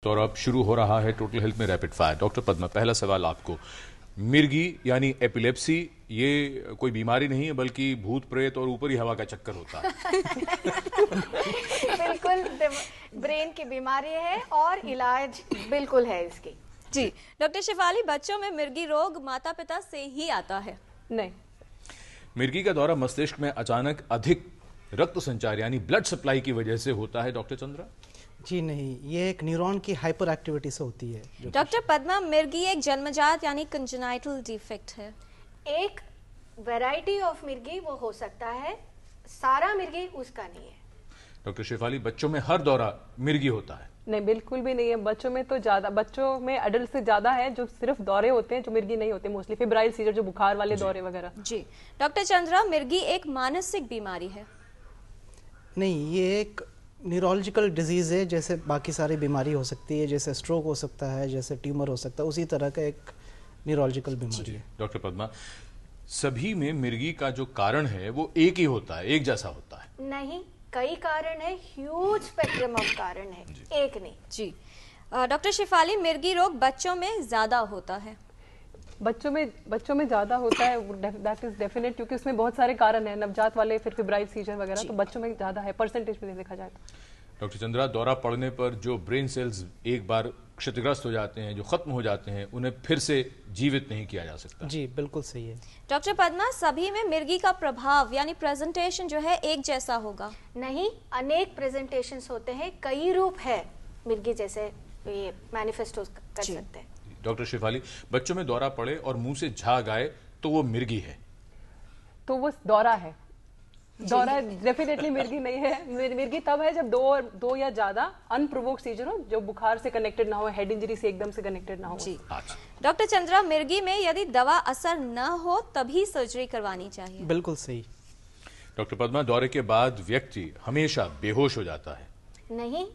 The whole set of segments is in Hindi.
तो और अब शुरू हो रहा है टोटल हेल्थ में रैपिड फायर। डॉक्टर पद्मा, पहला सवाल आपको। मिर्गी यानी एपिलेप्सी ये कोई बीमारी नहीं है बल्कि भूत प्रेत और ऊपरी हवा का चक्कर होता है। बिल्कुल ब्रेन की बीमारी है और इलाज बिल्कुल है इसकी। जी डॉक्टर शिफाली, बच्चों में मिर्गी रोग माता पिता से ही आता है? नहीं, मिर्गी का दौरा मस्तिष्क में अचानक अधिक रक्त संचार यानी ब्लड सप्लाई की वजह से होता है। डॉक्टर चंद्रा? जी नहीं, ये एक न्यूरॉन की हाइपर एक्टिविटी से होती है। डॉक्टर पद्मा, मिर्गी एक जन्मजात यानी कंजेनाइटल डिफेक्ट है? एक वैरायटी ऑफ मिर्गी वो हो सकता है, सारा मिर्गी उसका नहीं है। डॉक्टर शिफाली, बच्चों में हर दौरा मिर्गी होता है? नहीं, बिल्कुल भी नहीं है। बच्चों में तो ज्यादा, बच्चों में एडल्ट से ज्यादा है जो सिर्फ दौरे होते हैं, जो मिर्गी नहीं होते। मोस्टली फेब्राइल सीजर, जो बुखार वाले दौरे वगैरह। जी डॉक्टर चंद्रा, मिर्गी एक मानसिक बीमारी है? नहीं, ये एक न्यूरोलॉजिकल डिजीज़ है, जैसे बाकी सारी बीमारी हो सकती है, जैसे स्ट्रोक हो सकता है, जैसे ट्यूमर हो सकता है, उसी तरह का एक न्यूरोलॉजिकल बीमारी है। डॉक्टर पद्मा, सभी में मिर्गी का जो कारण है वो एक ही होता है, एक जैसा होता है? नहीं, कई कारण है, ह्यूज स्पेक्ट्रम ऑफ कारण है, एक नहीं। जी डॉक्टर शिफाली, मिर्गी रोग बच्चों में ज्यादा होता है? बच्चों में ज्यादा होता है, दैट इज डेफिनेट, क्योंकि उसमें बहुत सारे कारण हैं, नवजात वाले, फिर फिब्राइल सीजर वगैरह, तो बच्चों में ज्यादा है परसेंटेज में देखा जाए तो। डॉक्टर चंद्रा, दौरा पड़ने पर जो ब्रेन सेल्स एक बार क्षतिग्रस्त हो जाते हैं, जो खत्म हो जाते हैं, उन्हें फिर से जीवित नहीं किया जा सकता? जी बिल्कुल सही है। डॉक्टर पद्मा, सभी में मिर्गी का प्रभाव यानी प्रेजेंटेशन जो है एक जैसा होगा? नहीं, अनेक प्रेजेंटेशंस होते हैं, कई रूप है मिर्गी जैसे ये मैनिफेस्टो कर सकते हैं। डॉक्टर शिफाली, बच्चों में दौरा पड़े और मुंह से झाग आए तो वो मिर्गी है? तो वो दौरा है, दौरा डेफिनेटली मिर्गी नहीं है। मिर्गी तब है जब दो या ज्यादा अनप्रोवोक्ड सीजर हो, जो बुखार से कनेक्टेड ना हो, हेड इंजरी से एकदम से कनेक्टेड ना हो। जी डॉक्टर चंद्रा, मिर्गी में यदि दवा असर न हो तभी सर्जरी करवानी चाहिए? बिल्कुल सही। डॉक्टर पद्मा, दौरे के बाद व्यक्ति हमेशा बेहोश हो जाता है? नहीं,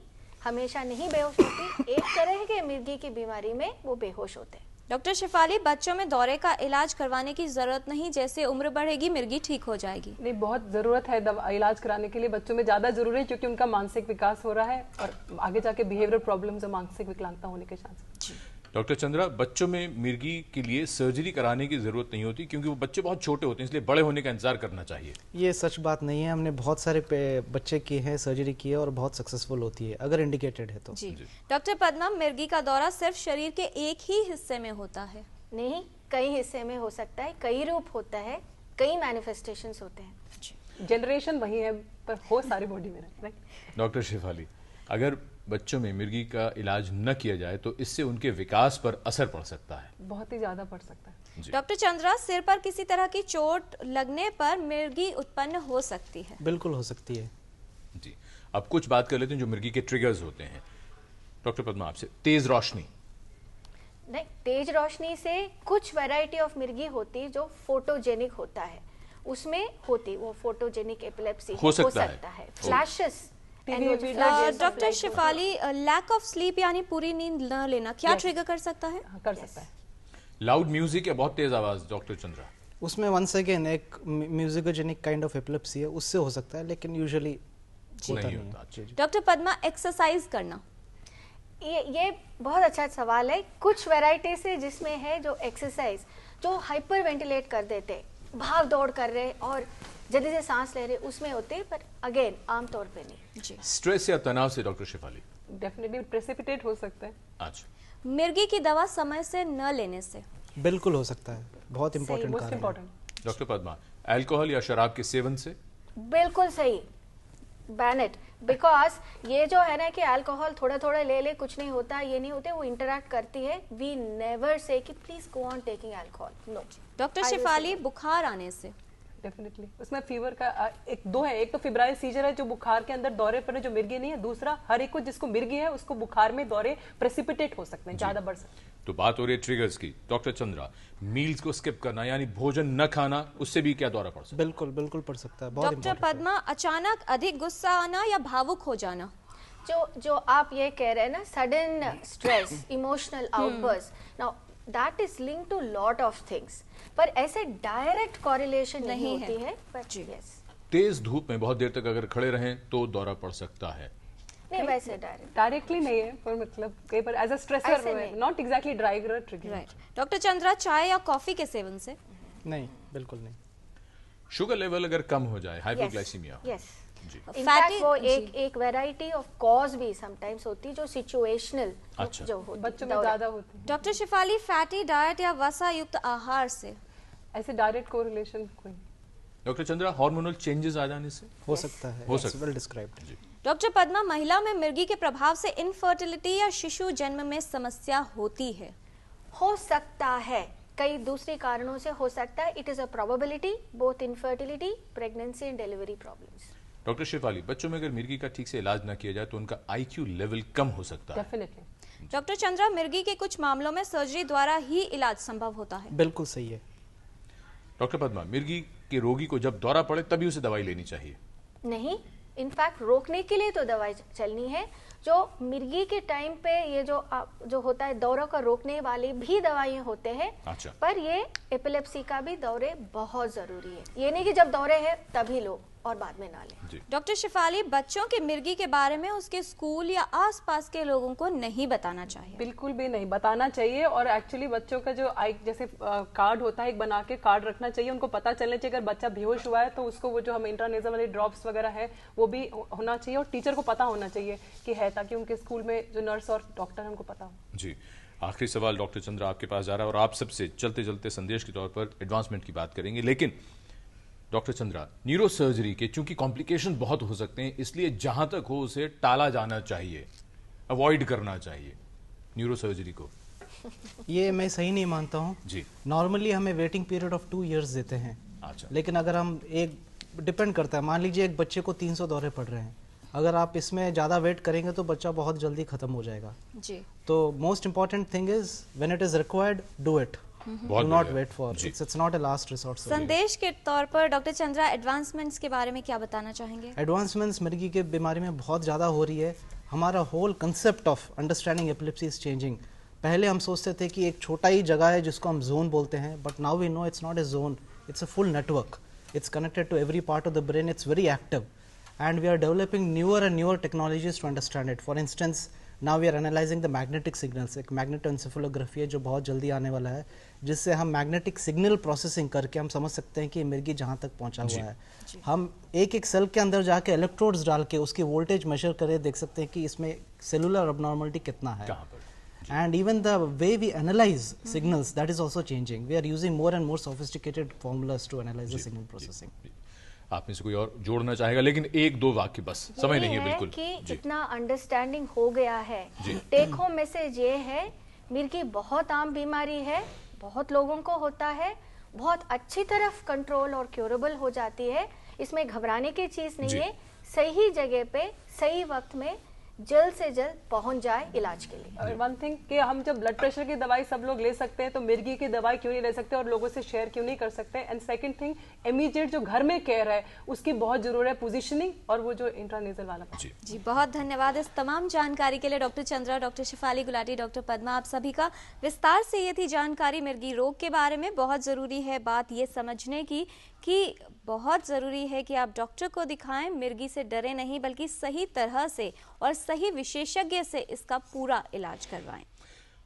हमेशा नहीं बेहोश होती, एक तरह के मिर्गी की बीमारी में वो बेहोश होते हैं। डॉक्टर शिफाली, बच्चों में दौरे का इलाज करवाने की जरूरत नहीं, जैसे उम्र बढ़ेगी मिर्गी ठीक हो जाएगी? नहीं, बहुत जरूरत है दवा इलाज कराने के लिए। बच्चों में ज्यादा जरूरी है क्योंकि उनका मानसिक विकास हो रहा है और आगे जाके बिहेवियरल प्रॉब्लम्स और मानसिक विकलांगता होने के चांस। डॉक्टर चंद्रा, बच्चों में मिर्गी के लिए सर्जरी कराने की जरूरत नहीं होती क्योंकि वो बच्चे बहुत छोटे होते हैं, इसलिए बड़े होने का इंतजार करना चाहिए? ये सच बात नहीं है। हमने बहुत सारे बच्चे किए हैं, सर्जरी की है और बहुत सक्सेसफुल होती है अगर इंडिकेटेड है तो। जी डॉक्टर पद्मा, मिर्गी का दौरा सिर्फ शरीर के एक ही हिस्से में होता है? नहीं, कई हिस्से में हो सकता है, कई रूप होता है, कई मैनिफेस्टेशंस होते हैं। जनरेशन वही है पर हो सारी बॉडी में, राइट? डॉक्टर शिफाली, अगर बच्चों में मिर्गी का इलाज न किया जाए तो इससे उनके विकास पर असर पड़ सकता है? बहुत ही ज्यादा पड़ सकता है। डॉक्टर चंद्रा, सिर पर किसी तरह की चोट लगने पर मिर्गी उत्पन्न हो सकती है? बिल्कुल हो सकती है। जी, अब कुछ बात कर लेते हैं जो मिर्गी के ट्रिगर्स होते हैं। डॉक्टर पद्मा, आपसे तेज रोशनी? नहीं, तेज रोशनी से कुछ वैरायटी ऑफ मिर्गी होती है जो फोटोजेनिक होता है, उसमें होती वो फोटोजेनिक एपिलेप्सी हो सकता है। Flashes. Doctor Shifali, lack of sleep यानी पूरी नींद न लेना क्या ट्रिगर कर सकता है? कर सकता है। लाउड म्यूजिक या बहुत तेज आवाज? डॉक्टर चंद्रा? उसमें वंस अगेन एक म्यूजिकोजेनिक काइंड ऑफ एपिलेप्सी है, उससे हो सकता है, लेकिन यूजुअली होता नहीं है। डॉक्टर पद्मा, एक्सरसाइज करना? ये बहुत अच्छा सवाल है। कुछ वैरायटी से जिसमें है जो एक्सरसाइज जो हाइपर वेंटिलेट कर देते, भाग दौड़ कर रहे और जल्दी से सांस ले रहे, उसमें होते, पर अगेन आमतौर पे नहीं। जी स्ट्रेस या तनाव से? डॉक्टर शिफाली? डेफिनेटली प्रेसिपिटेट हो सकता है। अच्छा। मिर्गी की दवा समय से न लेने से? बिल्कुल हो सकता है, बहुत इंपॉर्टेंट कारण है। डॉक्टर पद्मा, अल्कोहल या शराब के सेवन से? बिल्कुल सही, बैन इट, बिकॉज ये जो है ना कि अल्कोहल थोड़ा थोड़ा ले कुछ नहीं होता, ये नहीं होते, वो इंटरैक्ट करती है। वी नेवर से कि please go on taking alcohol, no. Doctor Shifali, बुखार आने से? डेफिनेटली उसमें फीवर का दो है, एक तो फिब्राइल सीजर है जो बुखार के अंदर दौरे पर है, जो मिर्गी नहीं है। दूसरा, हर एक को जिसको मिर्गी है उसको बुखार में दौरे प्रेसिपिटेट हो सकते हैं, ज्यादा बढ़ सकते हैं। तो बात हो रही है ट्रिगर्स की। डॉक्टर चंद्रा, मील्स को स्किप करना यानी भोजन न खाना, उससे भी क्या दौरा पड़ सकता है? बिल्कुल पड़ सकता है। डॉक्टर पद्मा, अचानक अधिक गुस्सा आना या भावुक हो जाना? जो आप ये कह रहे हैं ना, sudden stress, emotional outburst, now that is linked to lot of things, पर ऐसे डायरेक्ट कोरिलेशन नहीं होती है। पर यस, तेज धूप में बहुत देर तक अगर खड़े रहें तो दौरा पड़ सकता है? नहीं वैसे डायरेक्ट डायरेक्टली नहीं है, पर मतलब कई बार एज अ ऐसे स्ट्रेसर, नहीं। Not exactly dry trigger. Right doctor Chandra, चाय या कॉफी के सेवन से नहीं, बिल्कुल नहीं। शुगर लेवल अगर कम हो जाए, हाइपोग्लाइसीमिया, यस जी, इनफैक्ट वो एक वैरायटी ऑफ कॉज भी समटाइम्स होती है जो सिचुएशनल अच्छा। जो होती बच्चों में दौरा। ज्यादा होती है। डॉक्टर शिफाली, फैटी डाइट या वसा युक्त आहार से ऐसे डायरेक्ट कोरिलेशन कोई नहीं। डॉक्टर चंद्रा, हार्मोनल चेंजेस आ जाने से हो सकता है, हो सकता है। Well described. जी, डॉक्टर पद्मा, महिला में मिर्गी के प्रभाव से इनफर्टिलिटी या शिशु जन्म में समस्या होती है? हो सकता है, कई दूसरे कारणों से हो सकता है। It is a probability both infertility, pregnancy and delivery problems. Doctor Shifali, बच्चों में अगर मिर्गी का ठीक से इलाज ना किया जाए तो उनका आईक्यू लेवल कम हो सकता है। डेफिनेटली। डॉक्टर चंद्रा, मिर्गी के कुछ मामलों में सर्जरी द्वारा ही इलाज संभव होता है। बिल्कुल सही है। डॉक्टर पद्मा, मिर्गी के रोगी को जब दौरा पड़े तभी उसे दवाई लेनी चाहिए? नहीं, इनफैक्ट रोकने के लिए तो दवाई चलनी है। जो मिर्गी के टाइम पे ये जो होता है दौरा का रोकने वाली भी दवाइयाँ होते हैं। अच्छा। पर ये एपिलेप्सी का भी दौरे बहुत जरूरी है। ये नहीं कि जब दौरे है तभी लो और बाद में ना लें। जी, डॉक्टर शिफाली, बच्चों के मिर्गी के बारे में उसके स्कूल या आसपास के लोगों को नहीं बताना चाहिए? बिल्कुल भी नहीं बताना चाहिए। और एक्चुअली बच्चों का जो जैसे कार्ड होता है, एक बना के कार्ड रखना चाहिए। उनको पता चलना चाहिए अगर बच्चा बेहोश हुआ है तो उसको वो जो हम इंट्रानेजल वाले ड्रॉप्स वगैरह है वो भी होना चाहिए, और टीचर को पता होना चाहिए कि है, ताकि उनके स्कूल में जो नर्स और डॉक्टर है उनको पता हो। जी। आखिरी सवाल डॉक्टर चंद्रा आपके पास जा रहा है और आप सबसे चलते चलते संदेश के तौर पर एडवांसमेंट की बात करेंगे। लेकिन डॉक्टर चंद्रा, न्यूरो सर्जरी के चूंकि कॉम्प्लिकेशन बहुत हो सकते हैं, इसलिए जहां तक हो उसे टाला जाना चाहिए, अवॉइड करना चाहिए न्यूरो सर्जरी को। ये मैं सही नहीं मानता हूँ। जी, नॉर्मली हमें वेटिंग पीरियड ऑफ 2 इयर्स देते हैं। अच्छा। लेकिन अगर हम डिपेंड करता है, मान लीजिए एक बच्चे को 300 दौरे पड़ रहे हैं, अगर आप इसमें ज़्यादा वेट करेंगे तो बच्चा बहुत जल्दी ख़त्म हो जाएगा। जी, तो most important thing is when it is required, do it, बहुत डू नॉट बढ़िया। वेट फॉर जी। It's not a last resort. संदेश के तौर पर डॉक्टर चंद्रा, एडवांसमेंट्स के बारे में क्या बताना चाहेंगे? एडवांसमेंट्स मिर्गी के बीमारी में बहुत ज़्यादा हो रही है। हमारा whole concept of understanding epilepsy is changing. पहले हम सोचते थे कि एक छोटा ही जगह है जिसको हम जोन बोलते हैं, but now we know it's not a zone, it's a full network. It's connected to every part of the brain, it's very active, and we are developing newer and newer technologies to understand it. For instance, now we are analyzing the magnetic signals. एक magnetoencephalography है जो बहुत जल्दी आने वाला है, जिससे हम magnetic signal processing करके हम समझ सकते हैं कि मिर्गी जहाँ तक पहुँचा हुआ है। हम एक एक सेल के अंदर जाके इलेक्ट्रोड्स डाल के उसकी वोल्टेज मेजर करके देख सकते हैं कि इसमें सेलुलर abnormality कितना है। कहाँ पर? And even the way we analyze signals, that is also changing. We are using more and more sophisticated formulas to analyze the signal processing. आप में से कोई और जोड़ना चाहेगा? लेकिन एक दो वाक्य बस, समय नहीं है बिल्कुल। कि जी, इतना अंडरस्टैंडिंग हो गया है। जी। टेक होम मैसेज ये है, मिर्गी बहुत आम बीमारी है, बहुत लोगों को होता है, बहुत अच्छी तरफ कंट्रोल और क्योरेबल हो जाती है। इसमें घबराने की चीज जी। नहीं है। सही जगह पे सही वक्त में जल्द से जल्द पहुंच जाए इलाज के लिए। और वन थिंग कि हम जब ब्लड प्रेशर की दवाई सब लोग ले सकते हैं तो मिर्गी की दवाई क्यों नहीं ले सकते और लोगों से शेयर क्यों नहीं कर सकते? एंड सेकंड थिंग, इमीडिएट जो घर में केयर है उसकी बहुत जरूरत है, पोजीशनिंग और वो जो इंट्रानेजल वाला। जी, जी, बहुत धन्यवाद इस तमाम जानकारी के लिए doctor Chandra, doctor Shifali Gulati, doctor Padma, आप सभी का। विस्तार से ये थी जानकारी मिर्गी रोग के बारे में। बहुत ज़रूरी है बात ये समझने की कि बहुत ज़रूरी है कि आप डॉक्टर को दिखाएं, मिर्गी से डरे नहीं बल्कि सही तरह से और सही विशेषज्ञ से इसका पूरा इलाज करवाएं।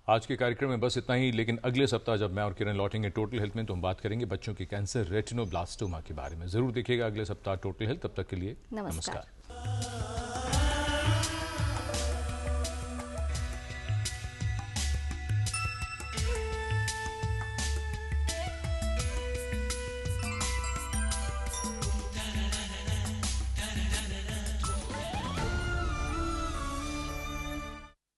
आज के कार्यक्रम में बस इतना ही, लेकिन अगले सप्ताह जब मैं और किरण लौटेंगे टोटल हेल्थ में तो हम बात करेंगे बच्चों के कैंसर रेटिनोब्लास्टोमा के बारे में। जरूर देखिएगा अगले सप्ताह टोटल हेल्थ। तब तक के लिए नमस्कार। नमस्कार।